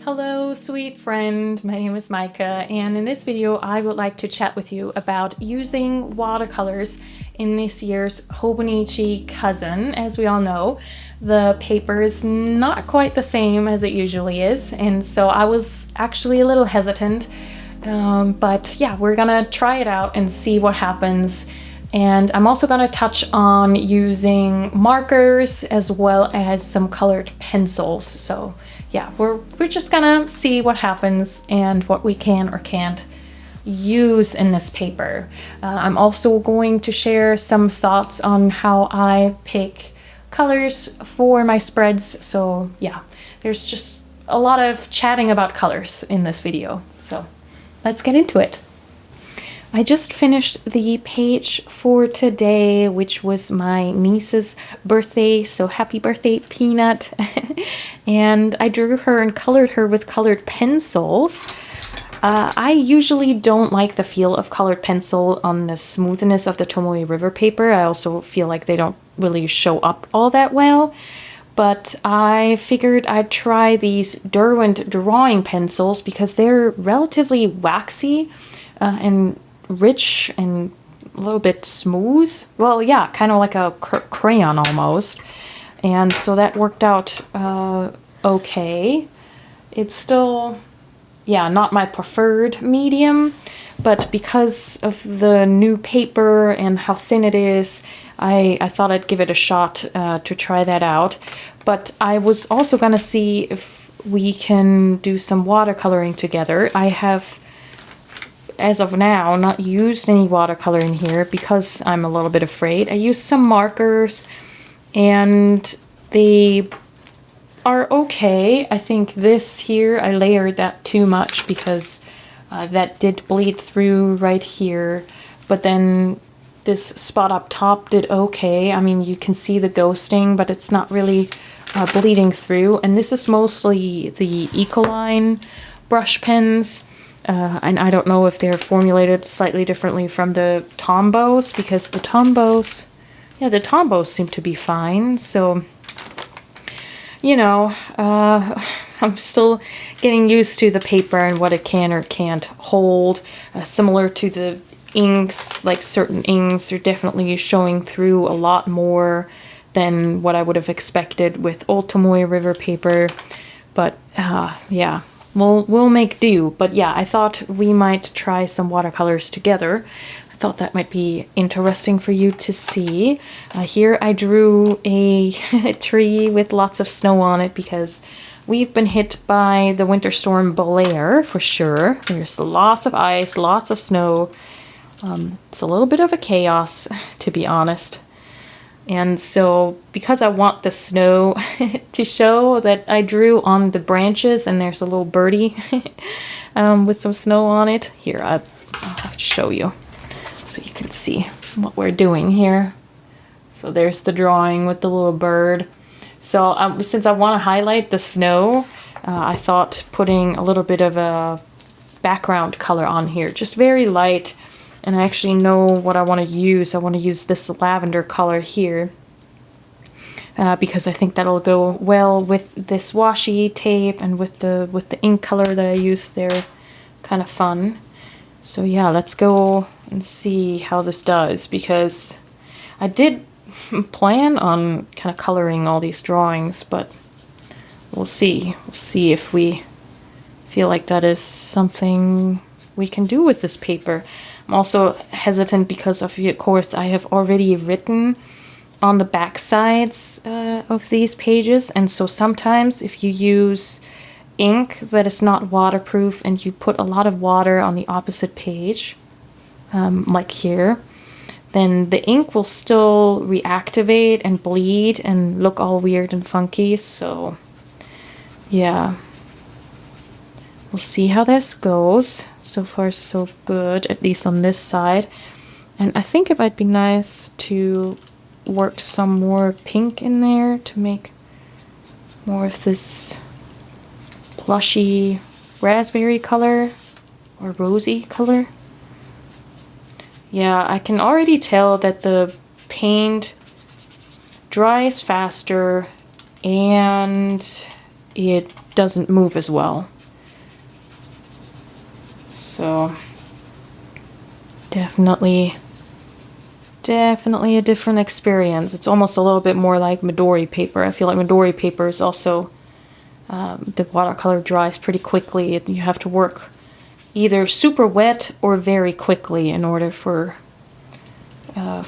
Hello, sweet friend. My name is Micah, and in this video, I would like to chat with you about using watercolors in this year's Hobonichi Cousin. As we all know, the paper is not quite the same as it usually is, and so I was actually a little hesitant. But yeah, we're gonna try it out and see what happens. And I'm also gonna touch on using markers as well as some colored pencils. So yeah, we're just gonna see what happens and what we can or can't use in this paper. I'm also going to share some thoughts on how I pick colors for my spreads. So yeah, there's just a lot of chatting about colors in this video. So let's get into it. I just finished the page for today, which was my niece's birthday, so happy birthday, Peanut. And I drew her and colored her with colored pencils. I usually don't like the feel of colored pencil on the smoothness of the Tomoe River paper. I also feel like they don't really show up all that well. But I figured I'd try these Derwent drawing pencils because they're relatively waxy and rich and a little bit smooth. Well, yeah, kind of like a crayon almost. And so that worked out okay. It's still, yeah, not my preferred medium, but because of the new paper and how thin it is, I thought I'd give it a shot to try that out. But I was also gonna see if we can do some watercoloring together. I have, as of now, not used any watercolor in here because I'm a little bit afraid. I used some markers and they are okay. I think this here, I layered that too much because that did bleed through right here. But then this spot up top did okay. I mean, you can see the ghosting, but it's not really bleeding through. And this is mostly the Ecoline brush pens. And I don't know if they're formulated slightly differently from the Tombos, because the Tombos, yeah, the Tombos seem to be fine. So, you know, I'm still getting used to the paper and what it can or can't hold. Similar to the inks, like certain inks are definitely showing through a lot more than what I would have expected with old Tomoe River paper. But yeah. We'll make do, but yeah, I thought we might try some watercolors together. I thought that might be interesting for you to see. Here I drew a tree with lots of snow on it because we've been hit by the winter storm Blair for sure. There's lots of ice, lots of snow. It's a little bit of a chaos, to be honest. And so, because I want the snow to show that I drew on the branches, and there's a little birdie with some snow on it. Here, I'll have to show you so you can see what we're doing here. So there's the drawing with the little bird. So since I want to highlight the snow, I thought putting a little bit of a background color on here, just very light. And I actually know what I want to use. I want to use this lavender color here because I think that'll go well with this washi tape and with the ink color that I used there. Kind of fun. So yeah, let's go and see how this does, because I did plan on kind of coloring all these drawings, but we'll see. We'll see if we feel like that is something we can do with this paper. I'm also hesitant because of course I have already written on the back sides of these pages, and so sometimes if you use ink that is not waterproof and you put a lot of water on the opposite page, like here, then the ink will still reactivate and bleed and look all weird and funky. So yeah, we'll see how this goes. So far so good, at least on this side. And I think it might be nice to work some more pink in there to make more of this plushy raspberry color or rosy color. Yeah, I can already tell that the paint dries faster and it doesn't move as well. So definitely a different experience. It's almost a little bit more like Midori paper. I feel like Midori paper is also, the watercolor dries pretty quickly. You have to work either super wet or very quickly in order for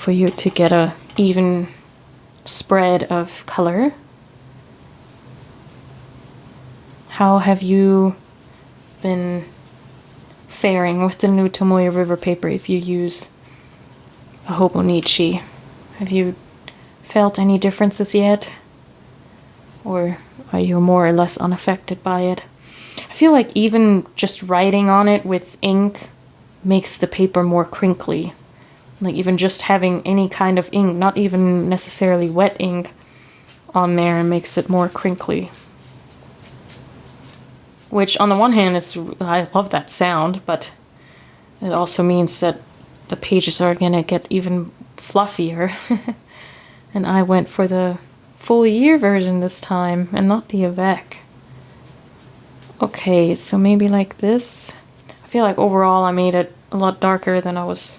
you to get a even spread of color. How have you been faring with the new Tomoe River paper if you use a Hobonichi? Have you felt any differences yet? Or are you more or less unaffected by it? I feel like even just writing on it with ink makes the paper more crinkly. Like even just having any kind of ink, not even necessarily wet ink, on there makes it more crinkly. Which on the one hand, I love that sound, but it also means that the pages are gonna get even fluffier. And I went for the full year version this time and not the Avec. Okay, so maybe like this. I feel like overall I made it a lot darker than I was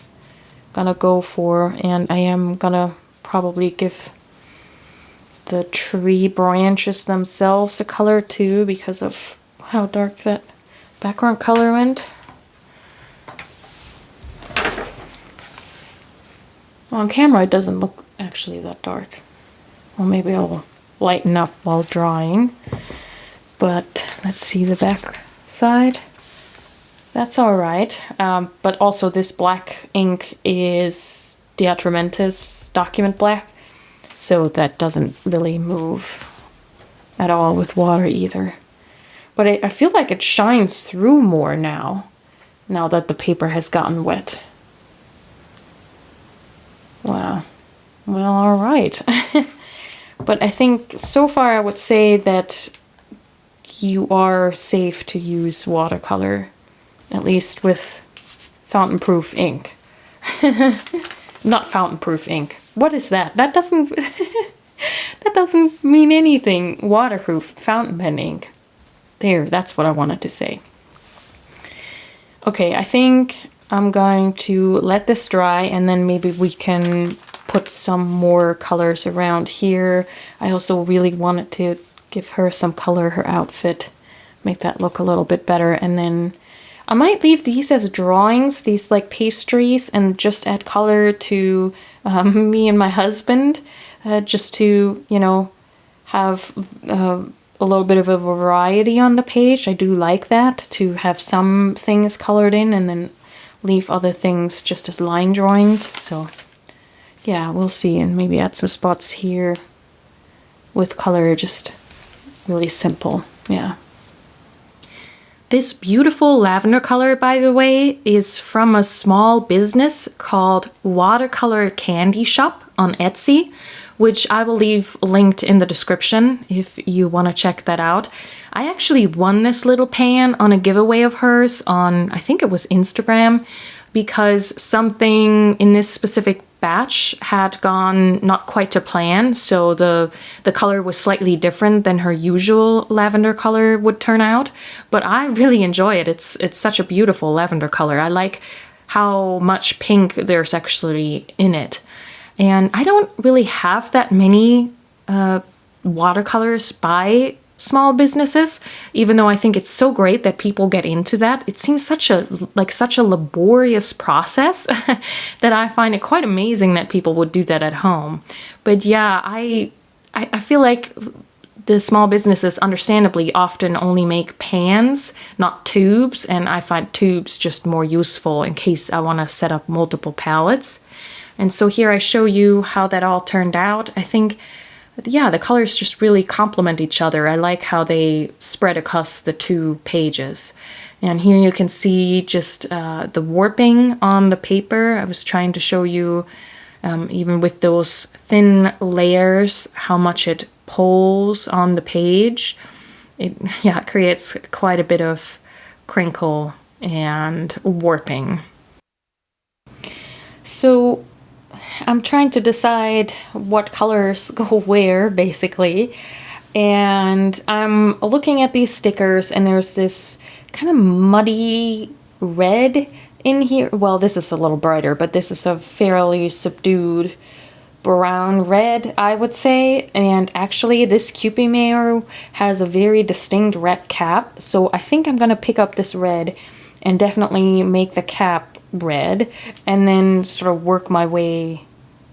gonna go for, and I am gonna probably give the tree branches themselves a color too because of how dark that background color went. On camera it doesn't look actually that dark. Well, maybe I'll lighten up while drawing. But let's see the back side. That's all right. But also this black ink is Diatramentis document black, so that doesn't really move at all with water either. But I feel like it shines through more now that the paper has gotten wet. Wow. Well, all right. But I think so far I would say that you are safe to use watercolor, at least with fountain-proof ink. Not fountain-proof ink. What is that? That doesn't that doesn't mean anything. Waterproof fountain pen ink. There, that's what I wanted to say. Okay, I think I'm going to let this dry and then maybe we can put some more colors around here. I also really wanted to give her some color, her outfit, make that look a little bit better. And then I might leave these as drawings, these like pastries, and just add color to me and my husband, just to, you know, have a little bit of a variety on the page. I do like that, to have some things colored in and then leave other things just as line drawings. So yeah, we'll see, and maybe add some spots here with color, just really simple. Yeah. This beautiful lavender color, by the way, is from a small business called Watercolor Candy Shop on Etsy, which I will leave linked in the description if you want to check that out. I actually won this little pan on a giveaway of hers on, I think it was Instagram, because something in this specific batch had gone not quite to plan, so the color was slightly different than her usual lavender color would turn out. But I really enjoy it. It's such a beautiful lavender color. I like how much pink there's actually in it. And I don't really have that many watercolors by small businesses, even though I think it's so great that people get into that. It seems such a laborious process that I find it quite amazing that people would do that at home. But yeah, I feel like the small businesses understandably often only make pans, not tubes, and I find tubes just more useful in case I want to set up multiple palettes. And so here I show you how that all turned out. I think, yeah, the colors just really complement each other. I like how they spread across the two pages. And here you can see just the warping on the paper. I was trying to show you, even with those thin layers, how much it pulls on the page. It creates quite a bit of crinkle and warping. So I'm trying to decide what colors go where, basically. And I'm looking at these stickers, and there's this kind of muddy red in here. Well, this is a little brighter, but this is a fairly subdued brown red, I would say. And actually this Kewpie Mayo has a very distinct red cap, so I think I'm gonna pick up this red and definitely make the cap red, and then sort of work my way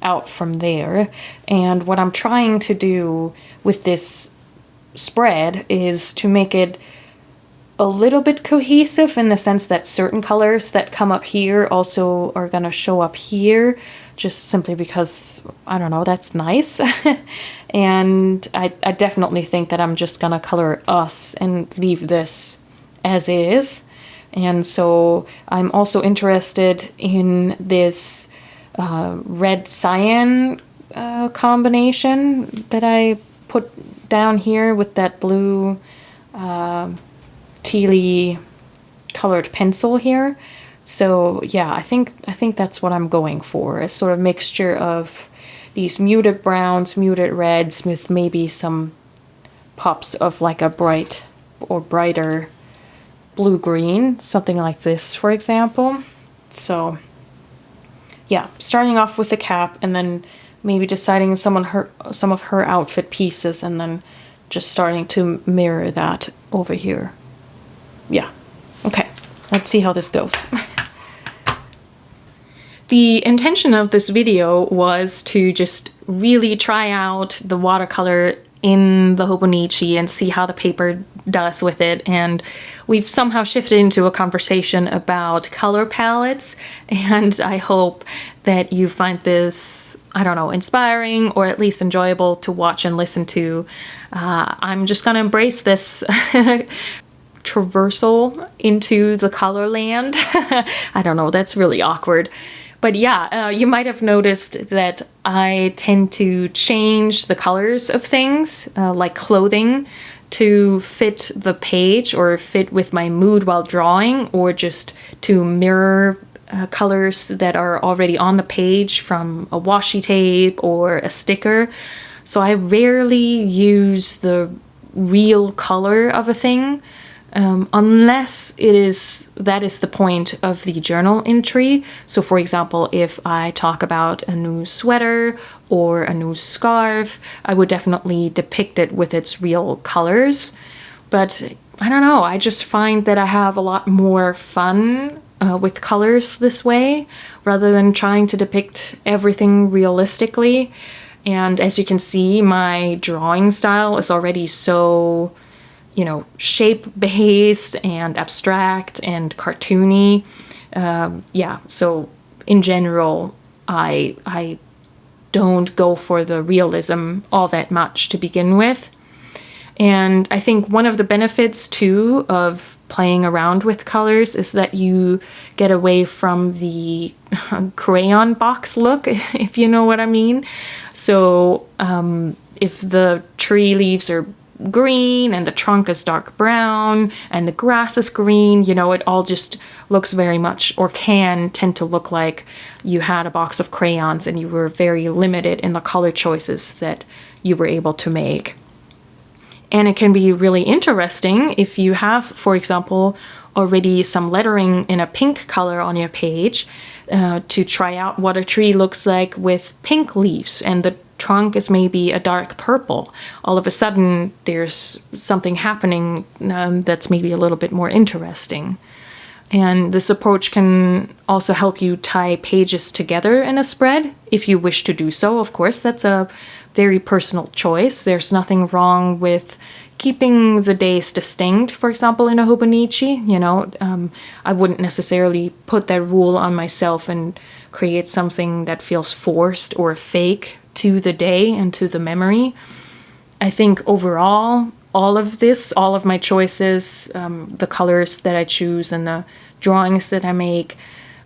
out from there. And what I'm trying to do with this spread is to make it a little bit cohesive, in the sense that certain colors that come up here also are gonna show up here, just simply because, I don't know, that's nice. And I definitely think that I'm just gonna color us and leave this as is. And so I'm also interested in this red cyan combination that I put down here with that blue tealy colored pencil here. So yeah, I think that's what I'm going for, a sort of mixture of these muted browns, muted reds, with maybe some pops of like a bright or brighter blue-green, something like this, for example. So yeah, starting off with the cap, and then maybe deciding some of her outfit pieces, and then just starting to mirror that over here. Yeah, okay, let's see how this goes. The intention of this video was to just really try out the watercolor in the Hobonichi and see how the paper does with it, and we've somehow shifted into a conversation about color palettes, and I hope that you find this, I don't know, inspiring, or at least enjoyable to watch and listen to. I'm just gonna embrace this traversal into the color land. I don't know, that's really awkward. But yeah, you might have noticed that I tend to change the colors of things, like clothing, to fit the page or fit with my mood while drawing, or just to mirror colors that are already on the page from a washi tape or a sticker. So I rarely use the real color of a thing, unless that is the point of the journal entry. So for example, if I talk about a new sweater or a new scarf, I would definitely depict it with its real colors. But I don't know, I just find that I have a lot more fun with colors this way, rather than trying to depict everything realistically. And as you can see, my drawing style is already so, you know, shape-based and abstract and cartoony. Yeah, so in general, I don't go for the realism all that much to begin with. And I think one of the benefits too of playing around with colors is that you get away from the crayon box look, if you know what I mean. So if the tree leaves are green and the trunk is dark brown and the grass is green, you know, it all just looks very much, or can tend to look like you had a box of crayons and you were very limited in the color choices that you were able to make. And it can be really interesting if you have, for example, already some lettering in a pink color on your page, to try out what a tree looks like with pink leaves, and the trunk is maybe a dark purple. All of a sudden, there's something happening that's maybe a little bit more interesting. And this approach can also help you tie pages together in a spread, if you wish to do so. Of course, that's a very personal choice. There's nothing wrong with keeping the days distinct, for example, in a Hobonichi. You know, I wouldn't necessarily put that rule on myself and create something that feels forced or fake to the day and to the memory. I think overall, all of my choices, the colors that I choose and the drawings that I make,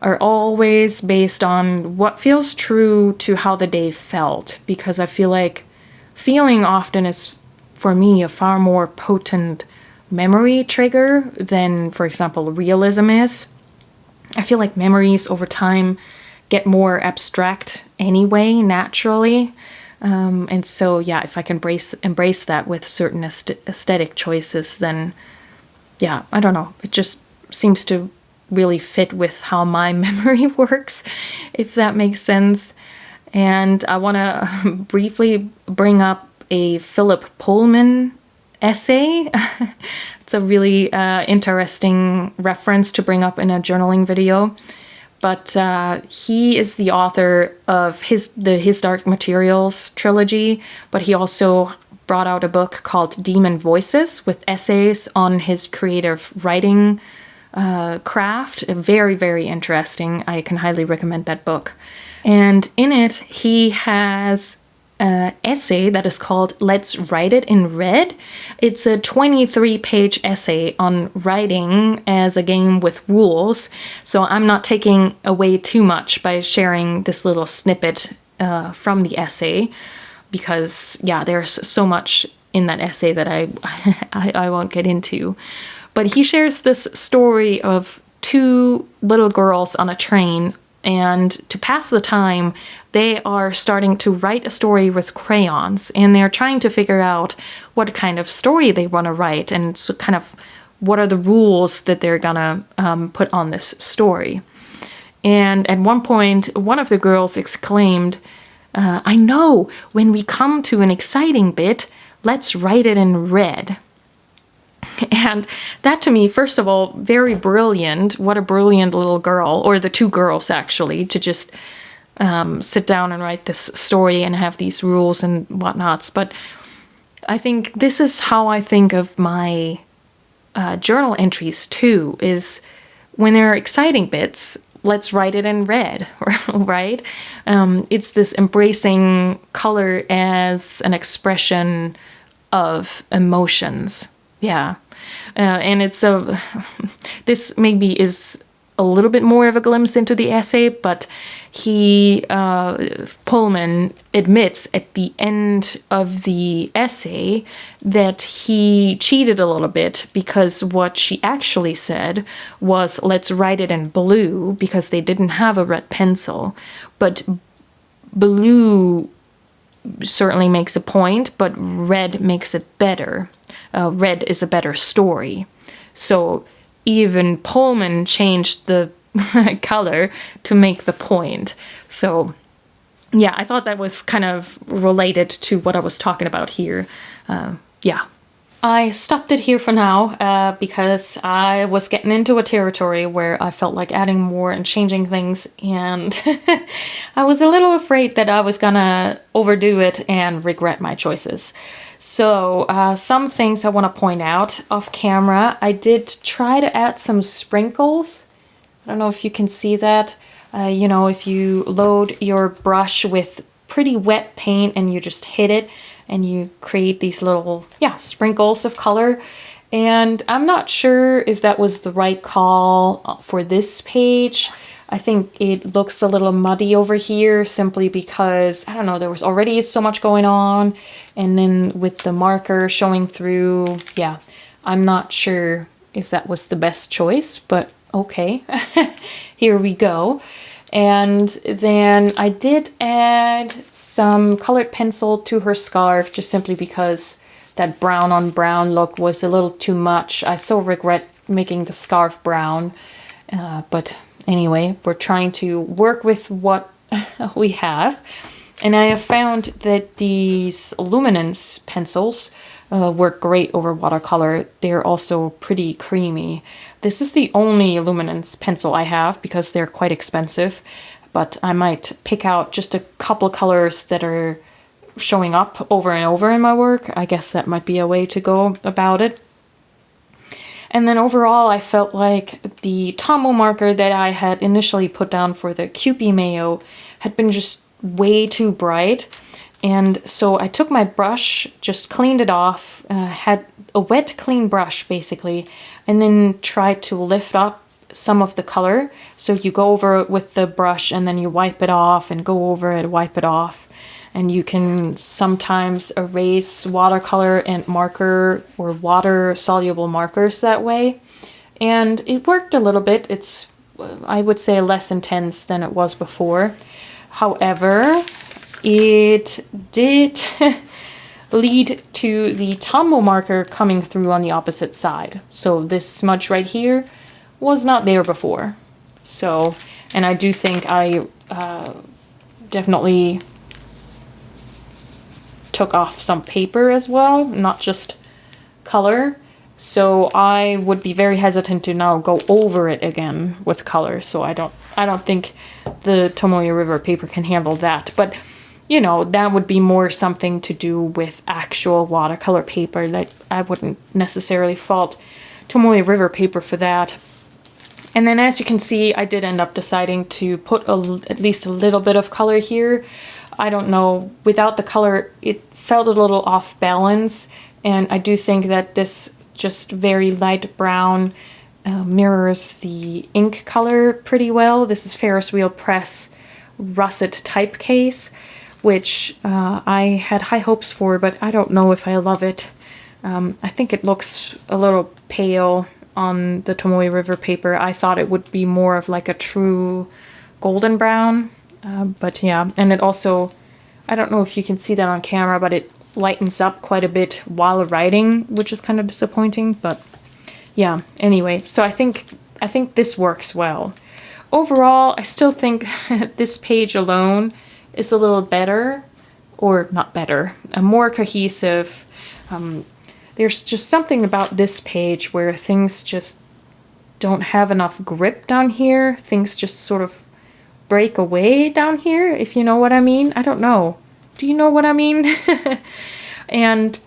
are always based on what feels true to how the day felt, because I feel like feeling often is, for me, a far more potent memory trigger than, for example, realism is. I feel like memories over time get more abstract anyway, naturally. And so, yeah, if I can embrace that with certain aesthetic choices, then, yeah, I don't know. It just seems to really fit with how my memory works, if that makes sense. And I want to briefly bring up a Philip Pullman essay. It's a really interesting reference to bring up in a journaling video. But he is the author of His Dark Materials trilogy, but he also brought out a book called Demon Voices with essays on his creative writing craft. Very, very interesting. I can highly recommend that book. And in it, he has an essay that is called Let's Write It in Red. It's a 23-page essay on writing as a game with rules. So I'm not taking away too much by sharing this little snippet from the essay, because, yeah, there's so much in that essay that I won't get into. But he shares this story of two little girls on a train, and to pass the time, they are starting to write a story with crayons, and they're trying to figure out what kind of story they want to write, and so kind of what are the rules that they're gonna put on this story. And at one point, one of the girls exclaimed, I know, when we come to an exciting bit, let's write it in red. And that, to me, first of all, very brilliant. What a brilliant little girl, or the two girls actually, to just sit down and write this story and have these rules and whatnots. But I think this is how I think of my journal entries too, is when there are exciting bits, let's write it in red, right? It's this embracing color as an expression of emotions. Yeah. And it's this maybe is a little bit more of a glimpse into the essay, but Pullman admits at the end of the essay that he cheated a little bit, because what she actually said was, let's write it in blue, because they didn't have a red pencil. But blue certainly makes a point, but red makes it better. Red is a better story. So even Pullman changed the color to make the point. So yeah, I thought that was kind of related to what I was talking about here. Yeah. I stopped it here for now because I was getting into a territory where I felt like adding more and changing things, and I was a little afraid that I was gonna overdo it and regret my choices. So some things I want to point out off camera. I did try to add some sprinkles. I don't know if you can see that. You know, if you load your brush with pretty wet paint and you just hit it, and you create these little, yeah, sprinkles of color. And I'm not sure if that was the right call for this page. I think it looks a little muddy over here simply because, I don't know, there was already so much going on. And then with the marker showing through, yeah, I'm not sure if that was the best choice, but okay, here we go. And then I did add some colored pencil to her scarf, just simply because that brown on brown look was a little too much. I still regret making the scarf brown, but anyway, we're trying to work with what we have. And I have found that these luminance pencils work great over watercolor. They're also pretty creamy. This is the only luminance pencil I have because they're quite expensive, but I might pick out just a couple colors that are showing up over and over in my work. I guess that might be a way to go about it. And then overall, I felt like the Tomoe marker that I had initially put down for the Kewpie Mayo had been just way too bright. And so I took my brush, just cleaned it off, had a wet, clean brush basically, and then tried to lift up some of the color. So you go over it with the brush and then you wipe it off and go over it, wipe it off. And you can sometimes erase watercolor and marker or water-soluble markers that way. And it worked a little bit. It's, I would say, less intense than it was before. However, it did lead to the Tomoe marker coming through on the opposite side. So this smudge right here was not there before. So, and I do think I definitely took off some paper as well, not just color. So I would be very hesitant to now go over it again with color. So I don't think the Tomoe River paper can handle that. But you know, that would be more something to do with actual watercolor paper. That I wouldn't necessarily fault Tomoe River paper for that. And then as you can see, I did end up deciding to put at least a little bit of color here. I don't know, without the color, it felt a little off balance. And I do think that this just very light brown mirrors the ink color pretty well. This is Ferris Wheel Press Russet Typecase, which I had high hopes for, but I don't know if I love it. I think it looks a little pale on the Tomoe River paper. I thought it would be more of like a true golden brown, but yeah. And it also, I don't know if you can see that on camera, but it lightens up quite a bit while writing, which is kind of disappointing, but yeah. Anyway, so I think this works well. Overall, I still think this page alone is a little better, or not better, more cohesive. There's just something about this page where things just don't have enough grip down here. Things just sort of break away down here, if you know what I mean. I don't know. Do you know what I mean? And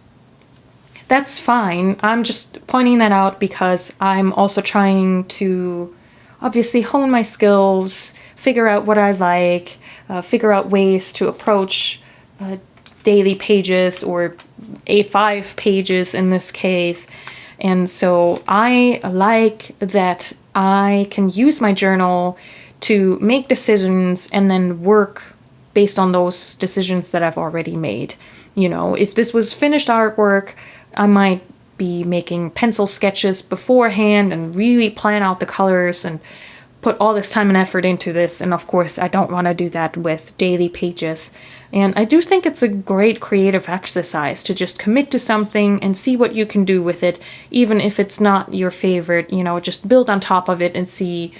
that's fine. I'm just pointing that out because I'm also trying to obviously hone my skills, figure out what I like, figure out ways to approach daily pages or A5 pages in this case. And so I like that I can use my journal to make decisions and then work based on those decisions that I've already made. You know, if this was finished artwork, I might be making pencil sketches beforehand and really plan out the colors and put all this time and effort into this. And of course, I don't want to do that with daily pages. And I do think it's a great creative exercise to just commit to something and see what you can do with it, even if it's not your favorite. You know, just build on top of it and see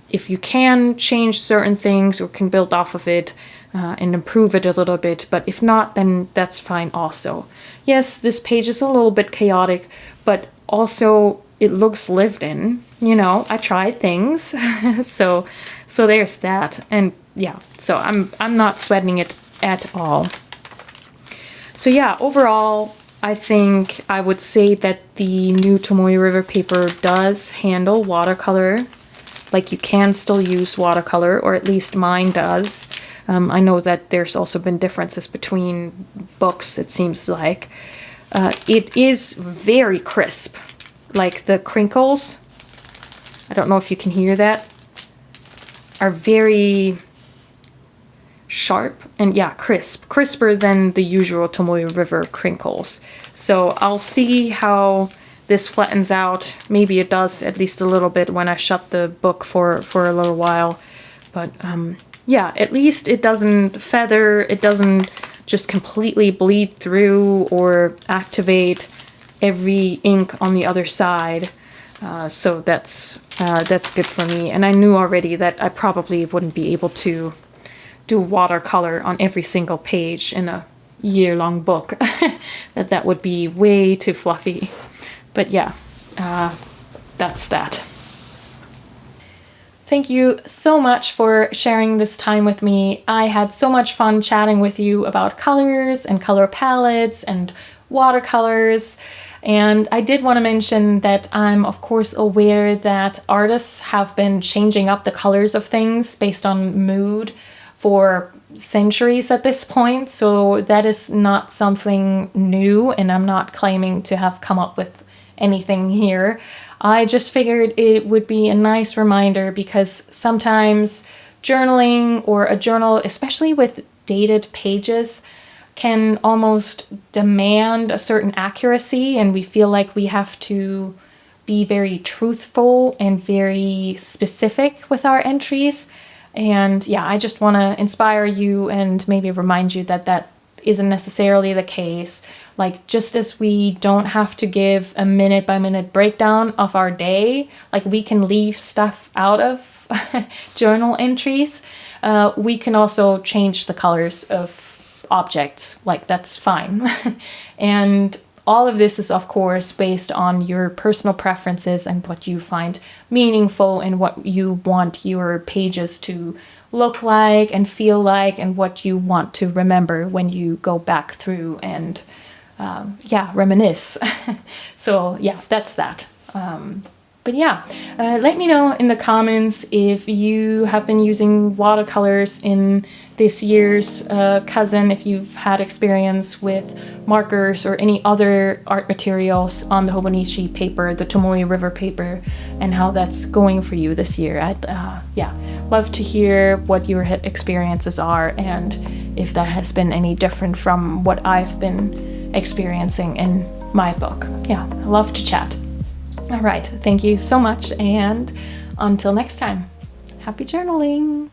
if you can change certain things or can build off of it and improve it a little bit. But if not, then that's fine also. Yes, this page is a little bit chaotic, but also it looks lived in. You know, I tried things. so there's that. And yeah, so I'm not sweating it at all. So yeah, overall, I think I would say that the new Tomoe River paper does handle watercolor. Like, you can still use watercolor, or at least mine does. I know that there's also been differences between books, it seems like. It is very crisp. Like, the crinkles, I don't know if you can hear that, are very sharp and yeah, crisper than the usual Tomoe River crinkles. So I'll see how this flattens out. Maybe it does at least a little bit when I shut the book for a little while. But yeah, at least it doesn't feather, it doesn't just completely bleed through or activate every ink on the other side. So that's good for me. And I knew already that I probably wouldn't be able to do watercolor on every single page in a year-long book. that would be way too fluffy. But yeah, that's that. Thank you so much for sharing this time with me. I had so much fun chatting with you about colors and color palettes and watercolors. And I did want to mention that I'm of course aware that artists have been changing up the colors of things based on mood for centuries at this point. So that is not something new, and I'm not claiming to have come up with anything here. I just figured it would be a nice reminder, because sometimes journaling or a journal, especially with dated pages, can almost demand a certain accuracy, and we feel like we have to be very truthful and very specific with our entries. And yeah, I just want to inspire you and maybe remind you that that isn't necessarily the case. Like, just as we don't have to give a minute by minute breakdown of our day, like we can leave stuff out of journal entries, we can also change the colors of objects. Like, that's fine. And all of this is, of course, based on your personal preferences and what you find meaningful and what you want your pages to look like and feel like, and what you want to remember when you go back through and yeah, reminisce. So yeah, that's that. But yeah, let me know in the comments if you have been using watercolors in this year's Cousin, if you've had experience with markers or any other art materials on the Hobonichi paper, the Tomoe River paper, and how that's going for you this year. I'd yeah, love to hear what your experiences are and if that has been any different from what I've been experiencing in my book. Yeah, I love to chat. All right, thank you so much, and until next time, happy journaling.